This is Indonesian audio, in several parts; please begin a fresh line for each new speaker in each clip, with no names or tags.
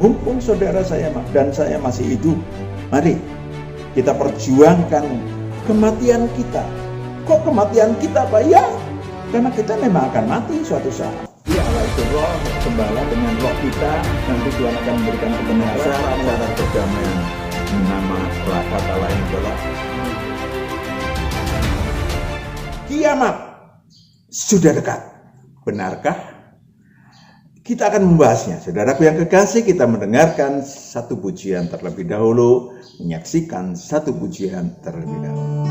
Mumpung saudara saya dan saya masih hidup, mari kita perjuangkan kematian kita. Kok kematian kita, Pak? Ya, karena kita memang akan mati suatu saat. Dialah itu roh, gembala dengan roh kita. Nanti Tuhan akan memberikan kebenaran, cara perdamaian. Nama kata lain adalah kiamat sudah dekat. Benarkah? Kita akan membahasnya. Saudaraku yang kekasih, kita mendengarkan satu pujian terlebih dahulu, menyaksikan satu pujian terlebih dahulu.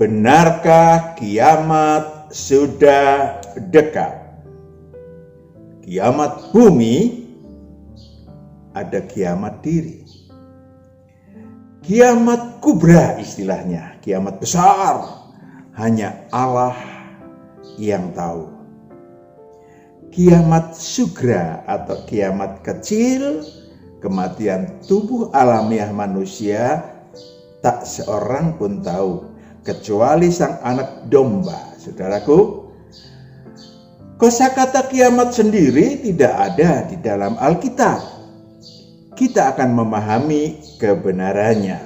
Benarkah kiamat sudah dekat? Kiamat bumi, ada kiamat diri. Kiamat kubra istilahnya, kiamat besar, hanya Allah yang tahu. Kiamat sugra atau kiamat kecil, kematian tubuh alamiah manusia, tak seorang pun tahu, kecuali sang anak domba. Saudaraku, kosakata kiamat sendiri tidak ada di dalam Alkitab. Kita akan memahami kebenarannya.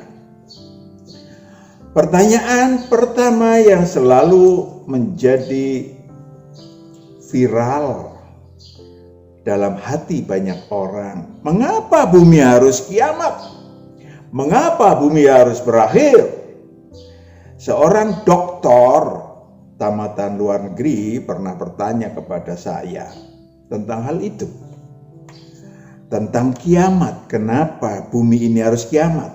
Pertanyaan pertama yang selalu menjadi viral dalam hati banyak orang, mengapa bumi harus kiamat? Mengapa bumi harus berakhir? Seorang doktor tamatan luar negeri pernah bertanya kepada saya tentang hal itu. Tentang kiamat, kenapa bumi ini harus kiamat?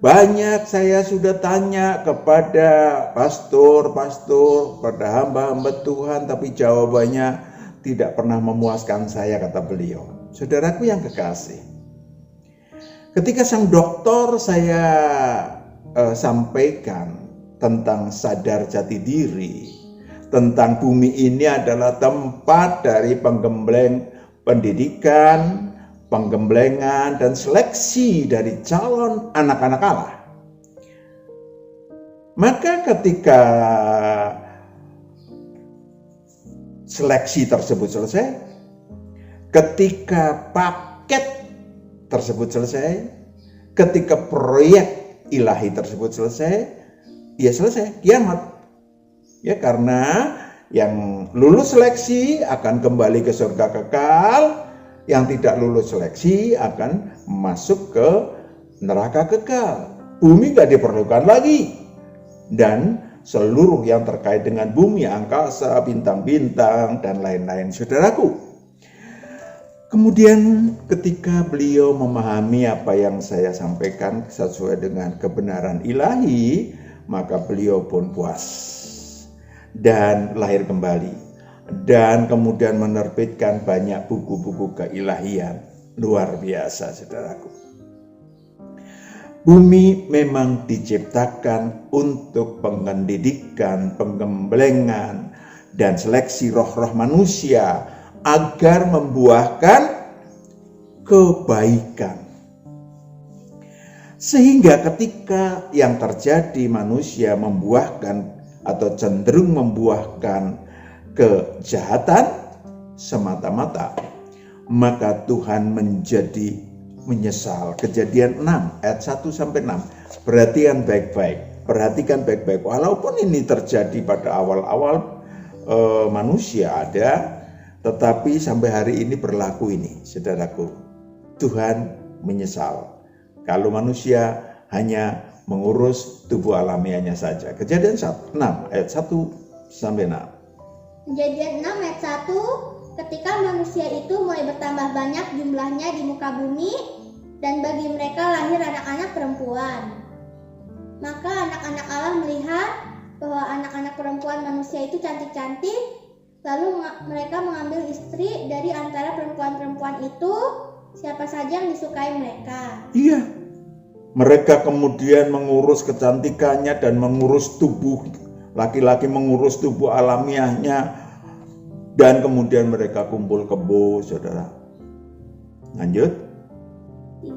Banyak saya sudah tanya kepada pastor, pada hamba-hamba Tuhan, tapi jawabannya tidak pernah memuaskan saya, kata beliau. Saudaraku yang kekasih, ketika sang dokter saya sampaikan tentang sadar jati diri, tentang bumi ini adalah tempat dari penggembleng pendidikan, penggemblengan, dan seleksi dari calon anak-anak Allah. Maka ketika seleksi tersebut selesai, ketika paket tersebut selesai, Ketika proyek ilahi tersebut selesai, ya selesai, kiamat. Ya, karena yang lulus seleksi akan kembali ke surga kekal, yang tidak lulus seleksi akan masuk ke neraka kekal. Bumi gak diperlukan lagi. Dan seluruh yang terkait dengan bumi, angkasa, bintang-bintang, dan lain-lain, saudaraku. Kemudian ketika beliau memahami apa yang saya sampaikan sesuai dengan kebenaran ilahi, maka beliau pun puas dan lahir kembali. Dan kemudian menerbitkan banyak buku-buku keilahian. Luar biasa, saudaraku. Bumi memang diciptakan untuk pendidikan, pengembelengan, dan seleksi roh-roh manusia agar membuahkan kebaikan. Sehingga ketika yang terjadi manusia membuahkan atau cenderung membuahkan kejahatan semata-mata, maka Tuhan menjadi menyesal. Kejadian 6 ayat 1 sampai 6. Perhatikan baik-baik. Walaupun ini terjadi pada awal-awal manusia ada, tetapi sampai hari ini berlaku ini, saudaraku. Tuhan menyesal kalau manusia hanya mengurus tubuh alamiahnya saja. Kejadian 6 ayat 1 sampai 6.
Kejadian 6 ayat 1. Ketika manusia itu mulai bertambah banyak jumlahnya di muka bumi, dan bagi mereka lahir anak-anak perempuan. Maka anak-anak Allah melihat bahwa anak-anak perempuan manusia itu cantik-cantik, lalu mereka mengambil istri dari antara perempuan-perempuan itu, siapa saja yang disukai mereka.
Iya, mereka kemudian mengurus kecantikannya dan mengurus tubuh, laki-laki mengurus tubuh alamiahnya, dan kemudian mereka kumpul kebo, saudara. Lanjut.
3.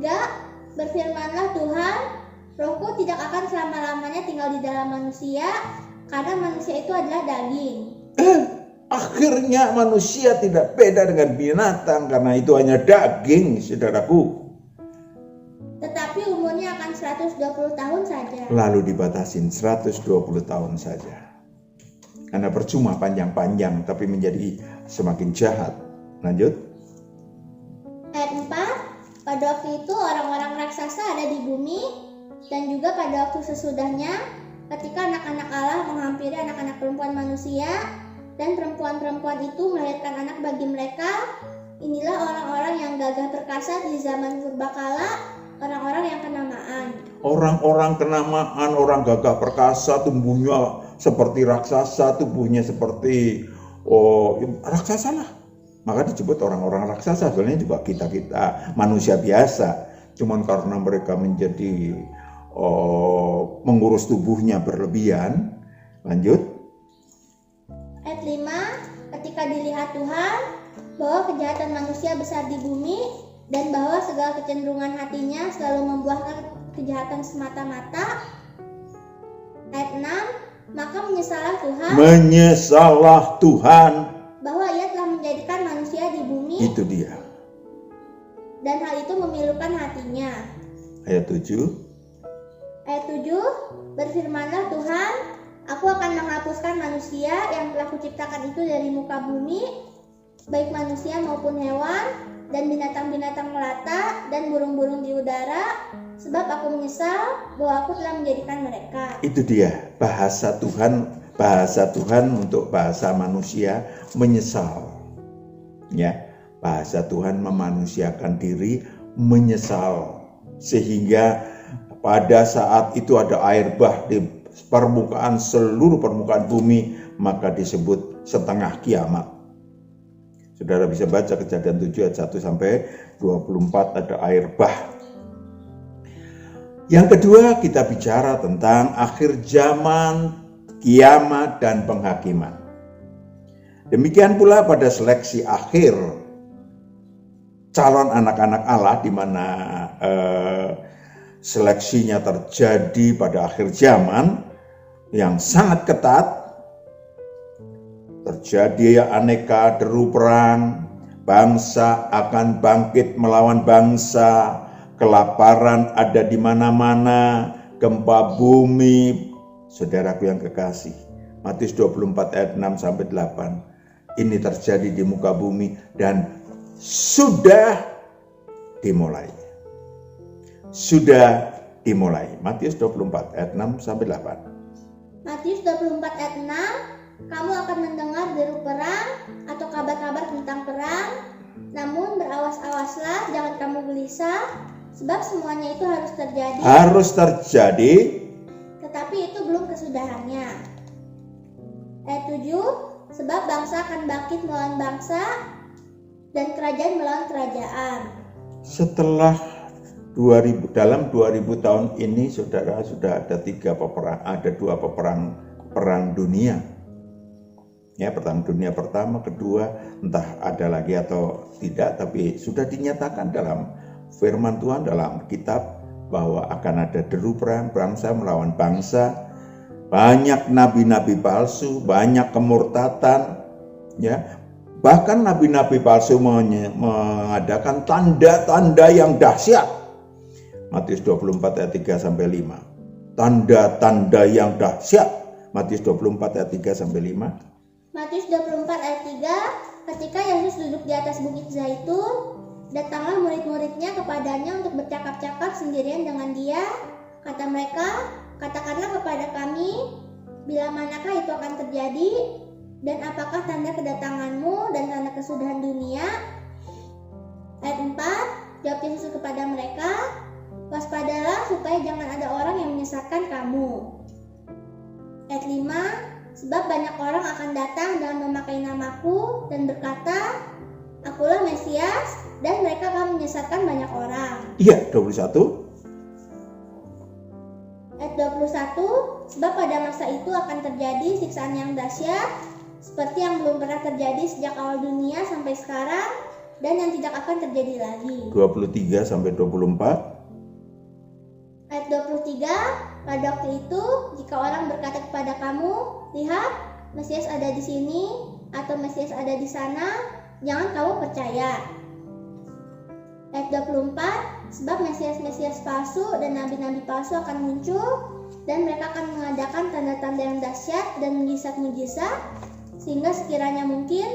Berfirmanlah Tuhan, Rohku tidak akan selama-lamanya tinggal di dalam manusia, karena manusia itu adalah daging.
Akhirnya manusia tidak beda dengan binatang, karena itu hanya daging, saudaraku.
Tetapi umurnya akan 120 tahun saja.
Lalu dibatasin 120 tahun saja. Karena percuma panjang-panjang, tapi menjadi semakin jahat. Lanjut.
Ayat 4. Pada waktu itu orang-orang raksasa ada di bumi, dan juga pada waktu sesudahnya, ketika anak-anak Allah menghampiri anak-anak perempuan manusia, dan perempuan-perempuan itu melahirkan anak bagi mereka, inilah orang-orang yang gagah perkasa di zaman purbakala, orang-orang yang kenamaan.
Orang-orang kenamaan, orang gagah perkasa, tumbuhnya seperti raksasa, tubuhnya seperti raksasa lah. Maka disebut orang-orang raksasa. Sebenarnya juga kita manusia biasa. Cuman karena mereka menjadi mengurus tubuhnya berlebihan. Lanjut.
Ayat 5. Ketika dilihat Tuhan bahwa kejahatan manusia besar di bumi, dan bahwa segala kecenderungan hatinya selalu membuahkan kejahatan semata-mata. Ayat 6. Maka menyesallah Tuhan bahwa ia telah menjadikan manusia di bumi.
Itu dia.
Dan hal itu memilukan hatinya.
Ayat 7.
Ayat 7. Berfirmanlah Tuhan, Aku akan menghapuskan manusia yang telah kuciptakan itu dari muka bumi, baik manusia maupun hewan, dan binatang-binatang melata, dan burung-burung di udara, sebab aku menyesal bahwa aku telah menjadikan mereka.
Itu dia bahasa Tuhan untuk bahasa manusia, menyesal. Ya, bahasa Tuhan memanusiakan diri, menyesal. Sehingga pada saat itu ada air bah di seluruh permukaan bumi, maka disebut setengah kiamat. Saudara bisa baca Kejadian 7 ayat 1 sampai 24, ada air bah. Yang kedua, kita bicara tentang akhir zaman, kiamat, dan penghakiman. Demikian pula pada seleksi akhir calon anak-anak Allah, di mana seleksinya terjadi pada akhir zaman yang sangat ketat. Terjadi aneka deru perang, bangsa akan bangkit melawan bangsa, kelaparan ada di mana-mana, gempa bumi. Saudaraku yang kekasih, Matius 24 ayat 6 sampai 8. Ini terjadi di muka bumi dan sudah dimulai. Sudah dimulai. Matius 24 ayat 6 sampai 8.
Matius 24 ayat 6, kamu akan mendengar deru perang atau kabar-kabar tentang perang. Namun berawas-awaslah, jangan kamu gelisah, sebab semuanya itu harus terjadi.
Harus terjadi.
Tetapi itu belum kesudahannya. Ayat 7, sebab bangsa akan bangkit melawan bangsa dan kerajaan melawan kerajaan.
Setelah dalam 2000 tahun ini, saudara, sudah ada dua perang dunia. Ya, perang dunia pertama, kedua, entah ada lagi atau tidak, tapi sudah dinyatakan dalam firman Tuhan dalam kitab bahwa akan ada deru perang bangsa melawan bangsa, banyak nabi-nabi palsu, banyak kemurtatan, ya. Bahkan nabi-nabi palsu mengadakan tanda-tanda yang dahsyat. Matius 24 ayat 3 sampai 5. Tanda-tanda yang dahsyat. Matius 24 ayat 3 sampai 5.
Matius 24 ayat 3, ketika Yesus duduk di atas bukit Zaitun, datanglah murid-muridnya kepadanya untuk bercakap-cakap sendirian dengan dia. Kata mereka, katakanlah kepada kami, bila manakah itu akan terjadi, dan apakah tanda kedatanganmu dan tanda kesudahan dunia? Ayat 4, jawab Yesus kepada mereka, waspadalah supaya jangan ada orang yang menyesatkan kamu. Ayat 5, sebab banyak orang akan datang dan memakai namaku dan berkata, akulah Mesias, dan mereka akan menyesatkan banyak orang.
Iya, 21.
Ayat 21, sebab pada masa itu akan terjadi siksaan yang dahsyat, seperti yang belum pernah terjadi sejak awal dunia sampai sekarang, dan yang tidak akan terjadi lagi.
23 sampai 24.
Ayat 23, pada waktu itu, jika orang berkata kepada kamu, lihat, Mesias ada di sini, atau Mesias ada di sana, jangan kamu percaya. Ayat 24, sebab Mesias-Mesias palsu dan nabi-nabi palsu akan muncul, dan mereka akan mengadakan tanda-tanda yang dahsyat dan mujizat-mujizat, sehingga sekiranya mungkin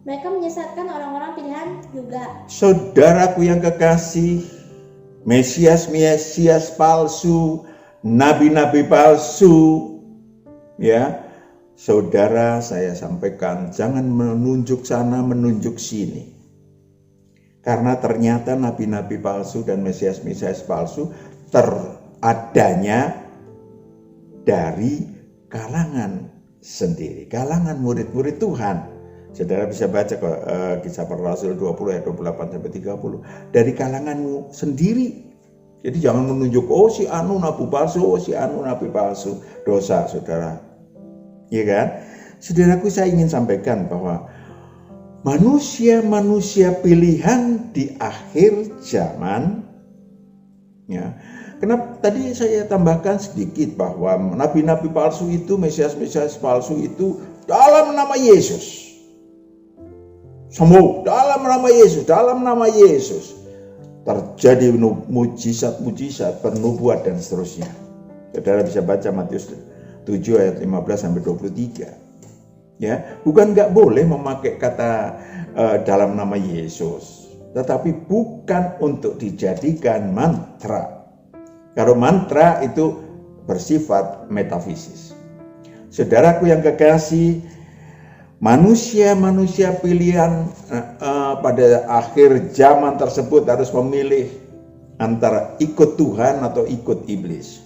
mereka menyesatkan orang-orang pilihan juga.
Saudaraku yang kekasih, Mesias palsu, nabi-nabi palsu, ya, saudara, saya sampaikan jangan menunjuk sana, menunjuk sini. Karena ternyata nabi-nabi palsu dan Mesias palsu teradanya dari kalangan sendiri, kalangan murid-murid Tuhan. Saudara bisa baca Kisah Para Rasul 20 ayat 28 sampai 30, dari kalanganmu sendiri. Jadi jangan menunjuk, oh si anu nabi palsu, oh si anu nabi palsu. Dosa, saudara. Iya kan? Saudaraku, saya ingin sampaikan bahwa manusia-manusia pilihan di akhir zaman, ya. Kenapa tadi saya tambahkan sedikit bahwa nabi-nabi palsu itu, Mesias-Mesias palsu itu dalam nama Yesus. Semua dalam nama Yesus terjadi mujizat-mujizat, pernubuat dan seterusnya. Saudara bisa baca Matius 7 ayat 15 sampai 23. Ya, bukan nggak boleh memakai kata dalam nama Yesus, tetapi bukan untuk dijadikan mantra. Kalau mantra itu bersifat metafisis. Saudaraku yang kekasih, manusia-manusia pilihan pada akhir zaman tersebut harus memilih antara ikut Tuhan atau ikut iblis.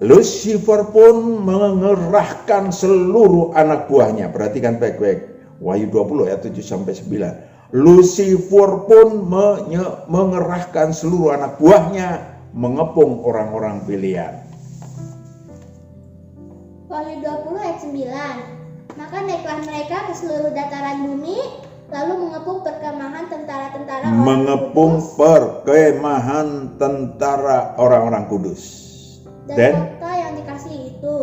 Lucifer pun mengerahkan seluruh anak buahnya. Perhatikan baik-baik. Wahyu 20 ayat 7 sampai 9. Lucifer pun mengerahkan seluruh anak buahnya mengepung orang-orang pilihan.
Wahyu 20 ayat 9. Maka naiklah mereka ke seluruh dataran bumi, lalu mengepung perkemahan tentara-tentara orang-orang kudus. Dan kota yang dikasih itu.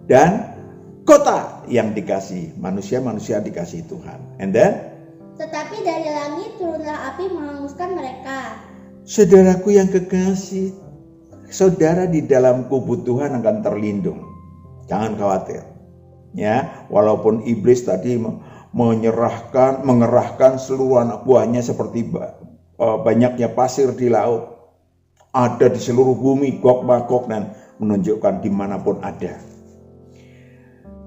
Dan kota yang dikasih, manusia-manusia dikasih Tuhan. And then?
Tetapi dari langit turunlah api menghanguskan mereka.
Saudaraku yang kekasih, saudara di dalam kubur Tuhan akan terlindung. Jangan khawatir. Ya, walaupun iblis tadi mengerahkan seluruh anak buahnya seperti banyaknya pasir di laut, ada di seluruh bumi, Gog Magog, dan menunjukkan dimanapun ada.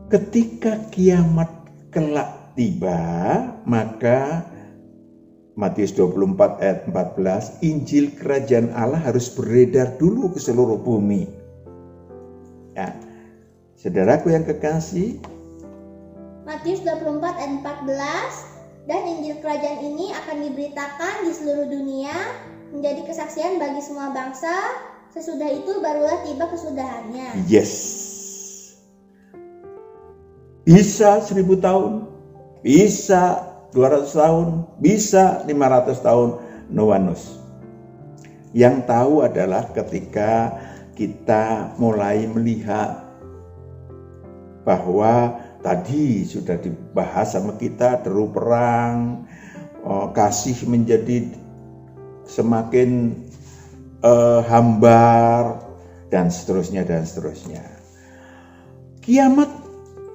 Ketika kiamat kelak tiba, maka Matius 24 ayat 14, Injil Kerajaan Allah harus beredar dulu ke seluruh bumi. Ya, saudaraku yang kekasih,
Matius 24 ayat 14, dan Injil Kerajaan ini akan diberitakan di seluruh dunia, menjadi kesaksian bagi semua bangsa, sesudah itu barulah tiba kesudahannya.
Yes. Bisa 1000 tahun, bisa 200 tahun, bisa 500 tahun, no one knows. Yang tahu adalah ketika kita mulai melihat bahwa tadi sudah dibahas sama kita, deru perang, kasih menjadi semakin hambar, dan seterusnya dan seterusnya. Kiamat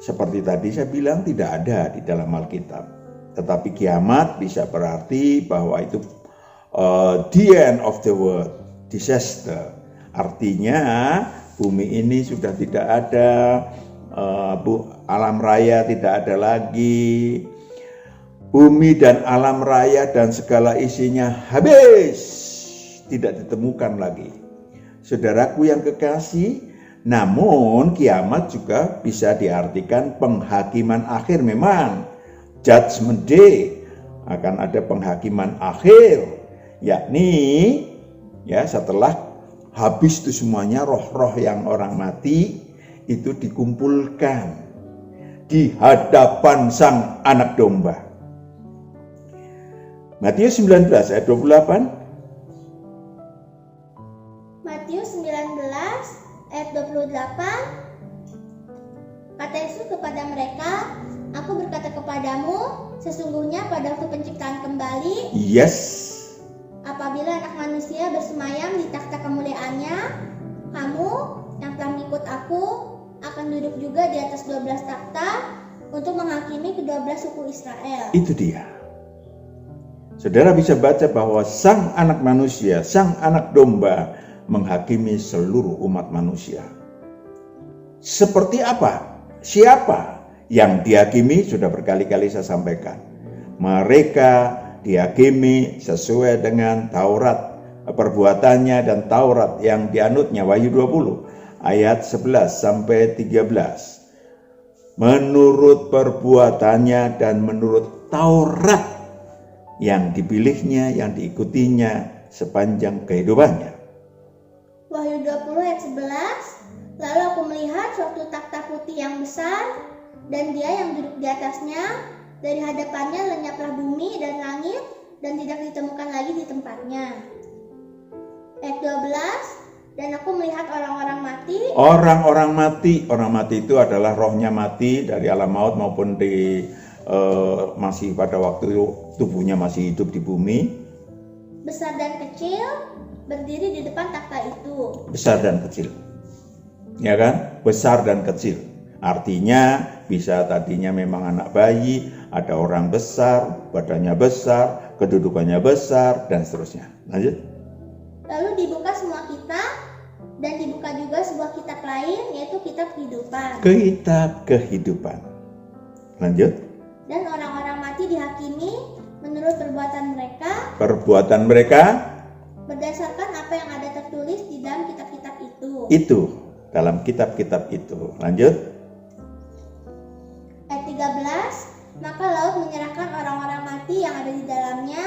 seperti tadi saya bilang tidak ada di dalam Alkitab. Tetapi kiamat bisa berarti bahwa itu the end of the world, disaster. Artinya bumi ini sudah tidak ada, alam raya tidak ada lagi. Bumi dan alam raya dan segala isinya habis, tidak ditemukan lagi. Saudaraku yang kekasih, namun kiamat juga bisa diartikan penghakiman akhir memang. Judgment Day, akan ada penghakiman akhir, yakni ya setelah habis itu semuanya, roh-roh yang orang mati itu dikumpulkan di hadapan Sang Anak Domba. Matius 19 ayat 28.
Matius 19 ayat 28, kata Yesus kepada mereka, Aku berkata kepadamu, sesungguhnya pada waktu penciptaan kembali,
Yes.
apabila anak manusia bersemayam di takhta kemuliaannya, kamu yang telah mengikut aku akan duduk juga di atas 12 takhta untuk menghakimi ke-12 suku Israel.
Itu dia. Saudara bisa baca bahwa Sang Anak Manusia, Sang Anak Domba menghakimi seluruh umat manusia. Seperti apa? Siapa yang dihakimi? Sudah berkali-kali saya sampaikan. Mereka dihakimi sesuai dengan Taurat, perbuatannya dan Taurat yang dianutnya, Wahyu 20 ayat 11 sampai 13. Menurut perbuatannya dan menurut Taurat yang dipilihnya, yang diikutinya sepanjang kehidupannya.
Wahyu 20 ayat 11, lalu aku melihat suatu takhta putih yang besar, dan dia yang duduk di atasnya, dari hadapannya lenyaplah bumi dan langit, dan tidak ditemukan lagi di tempatnya. Ayat 12, dan aku melihat orang-orang mati.
Orang-orang mati itu adalah rohnya mati dari alam maut maupun di masih pada waktu tubuhnya masih hidup di bumi.
Besar dan kecil, berdiri di depan takhta itu.
Besar dan kecil, ya kan? Besar dan kecil. Artinya bisa tadinya memang anak bayi, ada orang besar, badannya besar, kedudukannya besar, dan seterusnya. Lanjut.
Lalu dibuka semua kitab, dan dibuka juga sebuah kitab lain, yaitu kitab kehidupan.
Kitab kehidupan. Lanjut.
Dan orang-orang mati dihakimi menurut perbuatan mereka.
Perbuatan mereka
Berdasarkan apa yang ada tertulis di dalam kitab-kitab itu.
Itu, dalam kitab-kitab itu. Lanjut.
Ayat 13, maka laut menyerahkan orang-orang mati yang ada di dalamnya,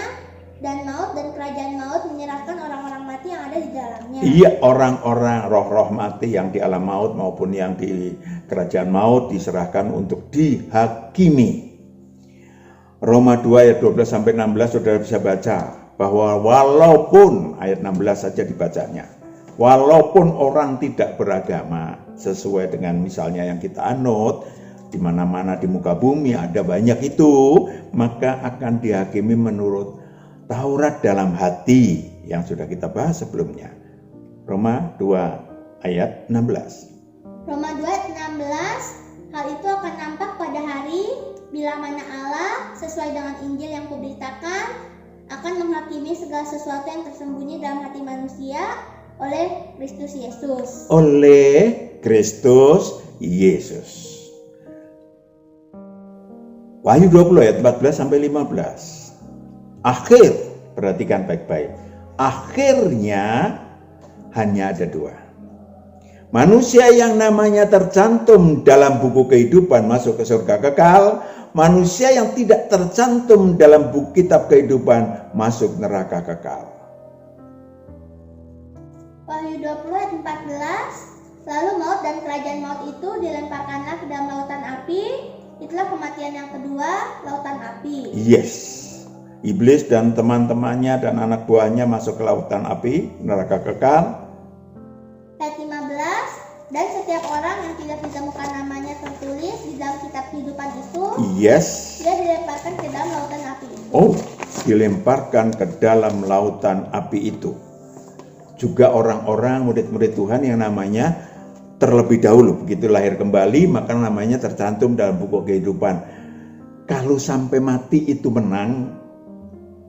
dan maut dan kerajaan maut menyerahkan orang-orang mati yang ada di dalamnya.
Iya, orang-orang roh-roh mati yang di alam maut maupun yang di kerajaan maut diserahkan untuk dihakimi. Roma 2 ayat 12 sampai 16 saudara bisa baca bahwa walaupun ayat 16 saja dibacanya, walaupun orang tidak beragama sesuai dengan misalnya yang kita anut, di mana-mana di muka bumi ada banyak itu, maka akan dihakimi menurut Taurat dalam hati, yang sudah kita bahas sebelumnya. Roma 2 ayat 16.
Roma 2 ayat 16, hal itu akan nampak pada hari bila mana Allah sesuai dengan Injil yang kuberitakan akan menghakimi segala sesuatu yang tersembunyi dalam hati manusia oleh Kristus Yesus.
Oleh Kristus Yesus. Wahyu 20 ayat 14 sampai 15. Akhir, perhatikan baik-baik. Akhirnya hanya ada dua. Manusia yang namanya tercantum dalam buku kehidupan masuk ke surga kekal. Manusia yang tidak tercantum dalam buku kitab kehidupan masuk neraka kekal.
Wahyu 20 ayat 14, lalu maut dan kerajaan maut itu dilemparkanlah ke dalam lautan api. Itulah kematian yang kedua, lautan api.
Yes. Iblis dan teman-temannya dan anak buahnya masuk ke lautan api, neraka kekal.
Ayat 15, dan setiap orang yang tidak ditemukan namanya tertulis di dalam kitab kehidupan itu,
Yes.
dia dilemparkan ke dalam lautan api itu.
Oh, dilemparkan ke dalam lautan api itu. Juga orang-orang murid-murid Tuhan yang namanya terlebih dahulu begitu lahir kembali, maka namanya tercantum dalam buku kehidupan. Kalau sampai mati itu menang,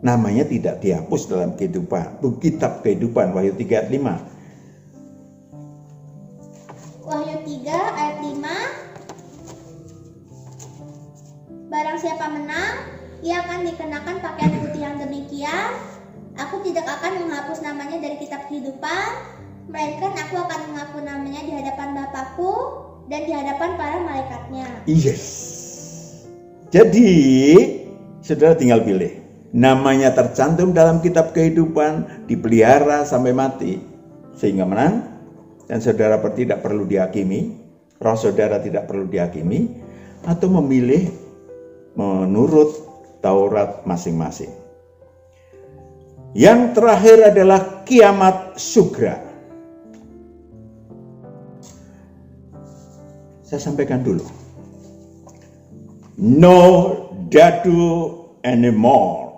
namanya tidak dihapus dalam kehidupan, kitab kehidupan. Wahyu 3 ayat 5.
Wahyu 3 ayat 5, barang siapa menang, ia akan dikenakan pakaian putih yang demikian. Aku tidak akan menghapus namanya dari kitab kehidupan, melainkan aku akan mengaku namanya di hadapan Bapakku dan di hadapan para malaikatnya.
Yes. Jadi, saudara tinggal pilih. Namanya tercantum dalam kitab kehidupan, dipelihara sampai mati, sehingga menang. Dan saudara tidak perlu dihakimi, roh saudara tidak perlu dihakimi, atau memilih menurut Taurat masing-masing. Yang terakhir adalah kiamat sugra. Saya sampaikan dulu. No dadu anymore.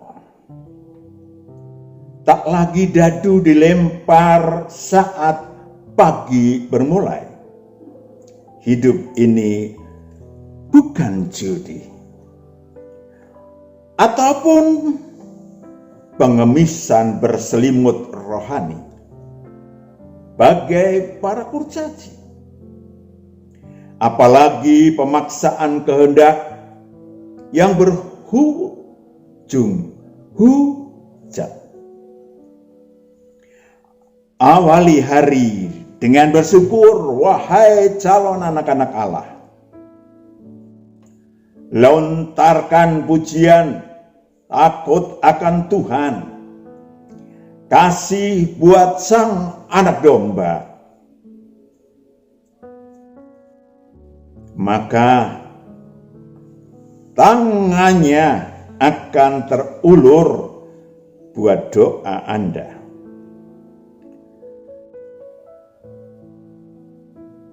Tak lagi dadu dilempar saat pagi bermulai. Hidup ini bukan judi. Ataupun pengemisan berselimut rohani. Bagai para kurcaci. Apalagi pemaksaan kehendak yang berujung hujat. Awali hari dengan bersyukur, wahai calon anak-anak Allah. Lontarkan pujian, takut akan Tuhan. Kasih buat sang anak domba. Maka tangannya akan terulur buat doa Anda.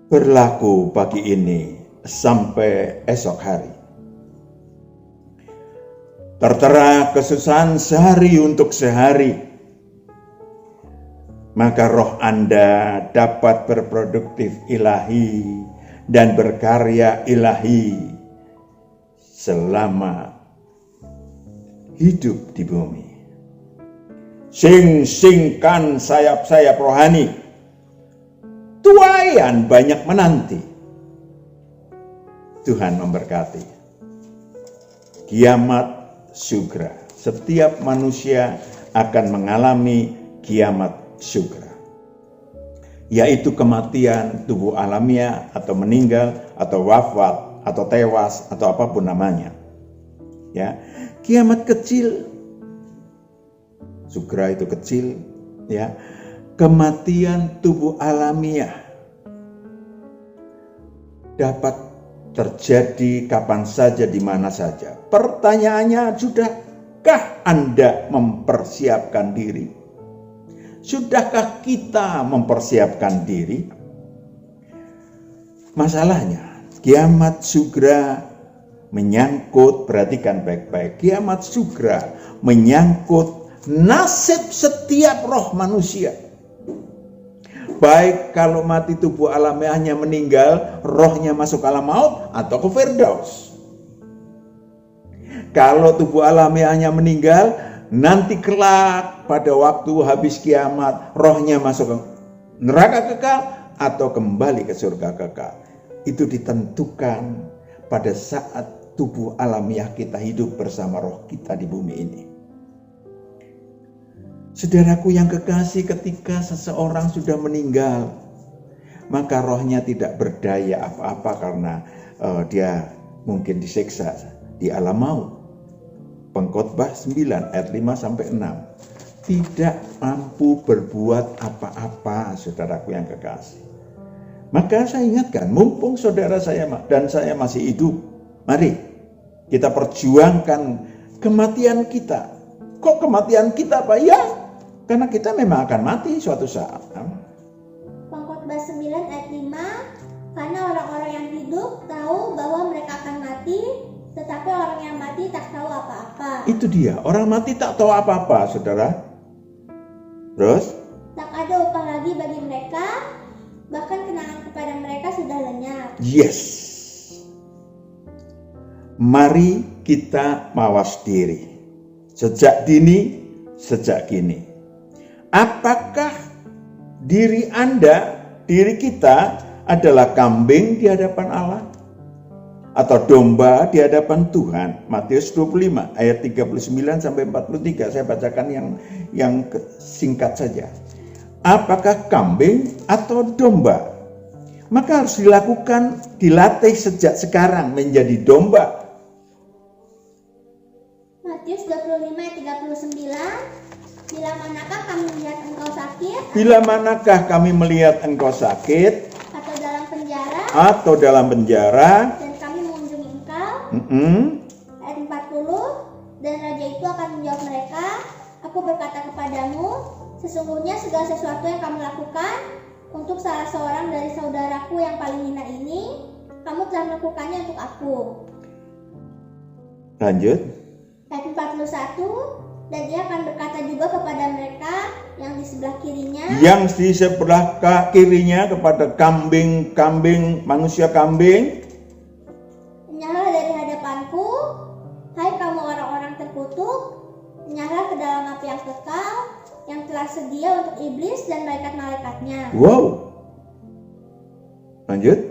Berlaku pagi ini sampai esok hari. Tertera kesusahan sehari untuk sehari. Maka roh Anda dapat berproduktif ilahi dan berkarya ilahi selama hidup di bumi. Sing-singkan sayap-sayap rohani. Tuaian banyak menanti. Tuhan memberkati. Kiamat sugra. Setiap manusia akan mengalami kiamat sugra. Yaitu kematian tubuh alamiah atau meninggal atau wafat atau tewas atau apapun namanya. Ya, kiamat kecil, sugra itu kecil, ya. Kematian tubuh alamiah dapat terjadi kapan saja di mana saja. Pertanyaannya, sudahkah Anda mempersiapkan diri? Sudahkah kita mempersiapkan diri? Masalahnya, kiamat sugra menyangkut, perhatikan baik-baik, kiamat sugra menyangkut nasib setiap roh manusia. Baik kalau mati tubuh alamiahnya meninggal, rohnya masuk alam maut atau ke Firdaus. Kalau tubuh alamiahnya meninggal, nanti kelak pada waktu habis kiamat, rohnya masuk ke neraka kekal atau kembali ke surga kekal. Itu ditentukan pada saat tubuh alamiah kita hidup bersama roh kita di bumi ini. Saudaraku yang kekasih, ketika seseorang sudah meninggal, maka rohnya tidak berdaya apa-apa karena dia mungkin disiksa di alam maut. Pengkhotbah 9 ayat 5 sampai 6. Tidak mampu berbuat apa-apa, saudaraku yang kekasih. Maka saya ingatkan, mumpung saudara saya dan saya masih hidup, mari kita perjuangkan kematian kita. Kok kematian kita, Pak? Ya, karena kita memang akan mati suatu saat.
Pengkhotbah 9 ayat 5, karena orang-orang yang hidup tahu bahwa mereka akan mati, tetapi orang yang mati tak tahu apa-apa.
Itu dia, orang mati tak tahu apa-apa, saudara. Terus?
Tak ada upah lagi bagi mereka, bahkan kenangan kepada mereka sudah lenyap.
Yes. Mari kita mawas diri. Sejak dini, sejak kini. Apakah diri Anda, diri kita adalah kambing di hadapan Allah? Atau domba di hadapan Tuhan? Matius 25 ayat 39 sampai 43. Saya bacakan yang singkat saja. Apakah kambing atau domba? Maka harus dilatih sejak sekarang menjadi domba.
Matius 25 ayat 39, bila manakah kami melihat engkau sakit?
Bila manakah kami melihat engkau sakit
Atau dalam penjara?
Atau dalam penjara?
Dan kami mengunjungi engkau? Ayat 40, dan raja itu akan menjawab mereka, aku berkata kepadamu, sesungguhnya segala sesuatu yang kamu lakukan untuk salah seorang dari saudaraku yang paling hina ini, kamu telah melakukannya untuk aku.
Lanjut.
Ayat 41, dan ia akan berkata juga kepada mereka yang di sebelah kirinya,
Yang di sebelah kirinya kepada kambing, manusia kambing,
enyahlah dari hadapanku, hai kamu orang-orang terkutuk, enyahlah ke dalam api yang kekal, yang telah sedia untuk iblis dan malaikat-malaikatnya.
Wow. Lanjut.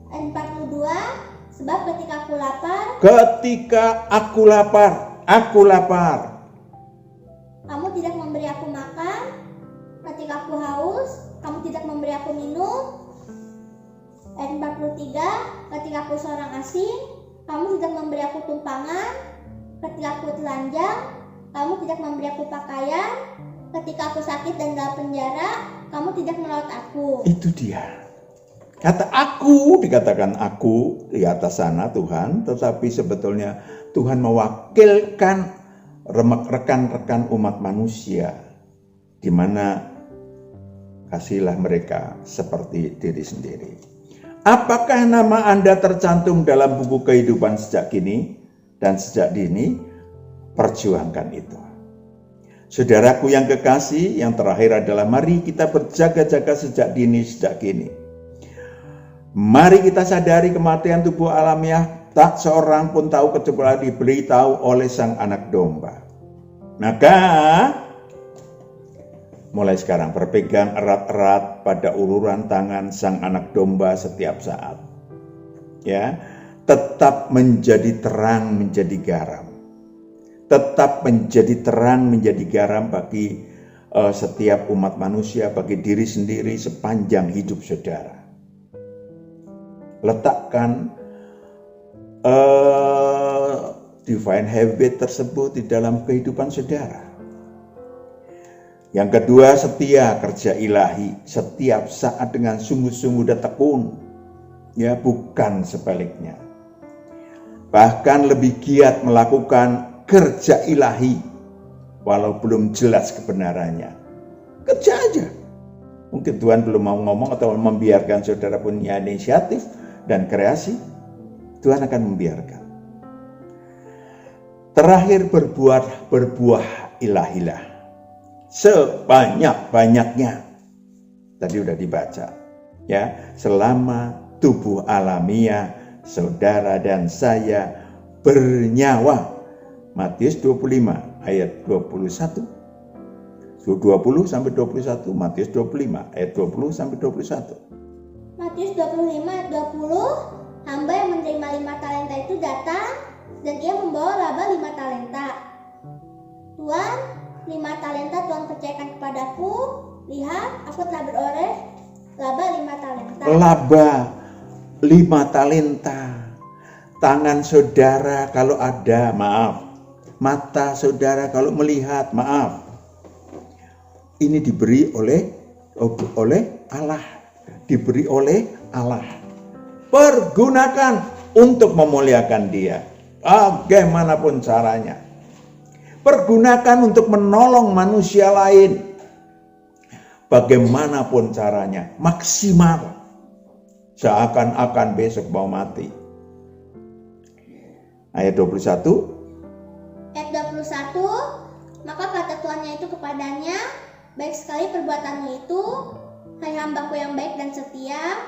Ayat 42, sebab ketika aku lapar, aku lapar. Kamu tidak memberi aku makan. Ketika aku haus, kamu tidak memberi aku minum. Ayat 43, ketika aku seorang asing, kamu tidak memberi aku tumpangan. Ketika aku telanjang, kamu tidak memberi aku pakaian. Ketika aku sakit dan dalam penjara, kamu tidak merawat aku.
Itu dia. Kata aku, dikatakan aku di atas sana Tuhan, tetapi sebetulnya Tuhan mewakilkan rekan-rekan umat manusia, di mana kasihlah mereka seperti diri sendiri. Apakah nama Anda tercantum dalam buku kehidupan sejak kini dan sejak dini? Perjuangkan itu. Saudaraku yang kekasih, yang terakhir adalah mari kita berjaga-jaga sejak dini, sejak kini. Mari kita sadari kematian tubuh alamiah tak seorang pun tahu kecuali diberitahu oleh sang anak domba. Maka mulai sekarang berpegang erat-erat pada uluran tangan sang anak domba setiap saat. Ya, tetap menjadi terang, menjadi garam. Tetap menjadi terang, menjadi garam bagi setiap umat manusia, bagi diri sendiri sepanjang hidup saudara. Letakkan divine habit tersebut di dalam kehidupan saudara. Yang kedua, setia kerja ilahi setiap saat dengan sungguh-sungguh dan tekun, ya, bukan sebaliknya. Bahkan lebih giat melakukan kerja ilahi walau belum jelas kebenarannya. Kerja aja. Mungkin Tuhan belum mau ngomong atau membiarkan saudara punya inisiatif dan kreasi, Tuhan akan membiarkan. Terakhir, berbuah ilahilah sebanyak-banyaknya. Tadi udah dibaca ya, selama tubuh alamiah saudara dan saya bernyawa. Matius 25 ayat 21. 20 sampai 21, Matius 25 ayat 20 sampai 21.
Matius 25 ayat 20, hamba yang menerima 5 talenta itu datang dan ia membawa laba 5 talenta. Tuan, 5 talenta Tuhan percayakan kepadaku. Lihat, aku telah beroleh laba 5 talenta.
Laba 5 talenta. Tangan saudara kalau ada, maaf. Mata saudara kalau melihat, maaf. Ini diberi oleh Allah. Diberi oleh Allah. Pergunakan untuk memuliakan Dia. Bagaimanapun caranya. Pergunakan untuk menolong manusia lain. Bagaimanapun caranya. Maksimal. Seakan-akan besok mau mati. Ayat 21.
Ayat 21, maka kata tuannya itu kepadanya, baik sekali perbuatanmu itu, hai hambaku yang baik dan setia.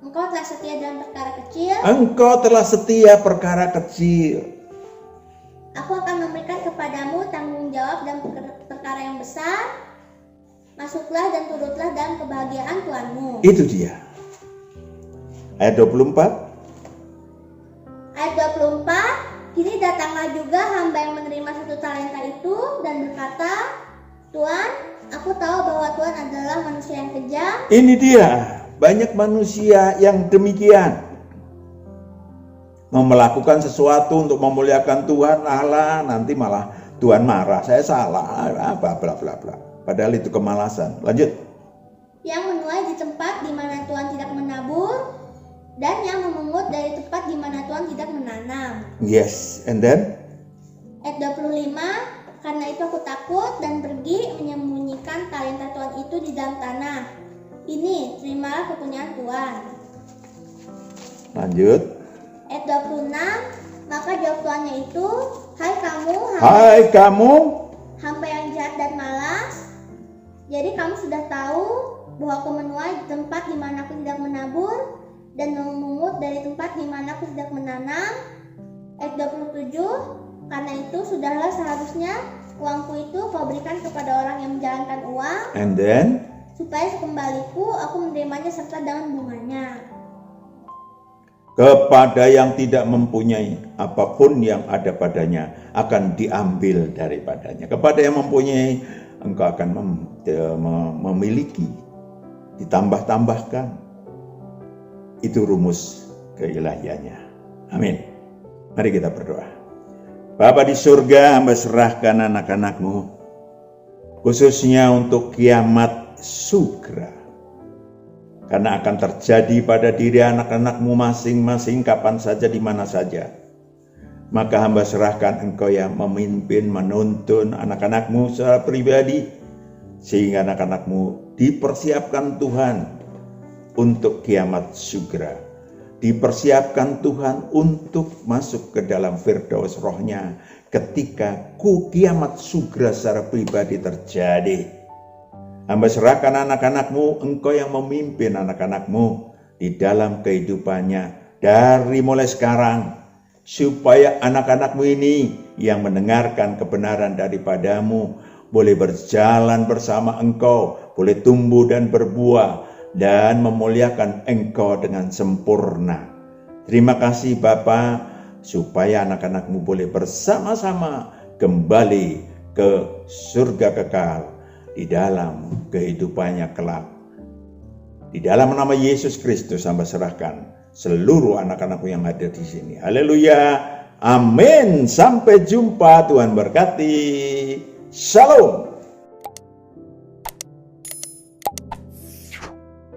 Engkau telah setia dalam perkara kecil.
Engkau telah setia perkara kecil.
Aku akan memberikan kepadamu tanggung jawab dalam perkara yang besar. Masuklah dan turutlah dalam kebahagiaan Tuhanmu.
Itu dia. Ayat 24.
Ayat 24, kini datanglah juga hamba yang menerima 1 talenta itu dan berkata, Tuan, aku tahu bahwa Tuhan adalah manusia yang kejam.
Ini dia. Banyak manusia yang demikian. Mau melakukan sesuatu untuk memuliakan Tuhan, Allah, nanti malah Tuhan marah. Saya salah, apa, bla bla bla. Padahal itu kemalasan. Lanjut.
Yang menuai di tempat di mana Tuhan tidak menabur, dan yang memungut dari tempat di mana Tuhan tidak menanam.
Yes, and then?
Ayat 25, karena itu aku takut dan pergi menyembunyikan talenta Tuhan itu di dalam tanah. Ini, terimalah kepunyaan Tuhan.
Lanjut.
Ayat 26, maka jawab tuannya itu,
Hai kamu,
hamba yang jahat dan malas. Jadi kamu sudah tahu bahwa aku menuai di tempat di mana aku tidak menabur dan memungut dari tempat di mana aku tidak menanam. Ayat 27, karena itu sudahlah seharusnya uangku itu kau berikan kepada orang yang menjalankan uang.
and then?
Supaya sekembaliku aku menerimanya serta dengan bunganya.
Kepada yang tidak mempunyai, apapun yang ada padanya akan diambil daripadanya. Kepada yang mempunyai, engkau akan memiliki, ditambah-tambahkan. Itu rumus keilahiannya. Amin. Mari kita berdoa. Bapa di surga, hamba serahkan anak-anak-Mu, khususnya untuk kiamat sugra. Karena akan terjadi pada diri anak-anak-Mu masing-masing kapan saja, di mana saja. Maka hamba serahkan Engkau yang memimpin, menuntun anak-anak-Mu secara pribadi, sehingga anak-anak-Mu dipersiapkan Tuhan untuk kiamat sugra. Dipersiapkan Tuhan untuk masuk ke dalam firdaus rohnya ketika kiamat sugra secara pribadi terjadi. Hamba serahkan anak-anak-Mu, Engkau yang memimpin anak-anak-Mu di dalam kehidupannya dari mulai sekarang, supaya anak-anak-Mu ini yang mendengarkan kebenaran daripada-Mu boleh berjalan bersama Engkau, boleh tumbuh dan berbuah dan memuliakan Engkau dengan sempurna. Terima kasih Bapa, supaya anak-anak-Mu boleh bersama-sama kembali ke surga kekal di dalam kehidupannya kelak. Di dalam nama Yesus Kristus hamba serahkan seluruh anak-anak-Mu yang ada di sini. Haleluya. Amin. Sampai jumpa. Tuhan berkati. Shalom.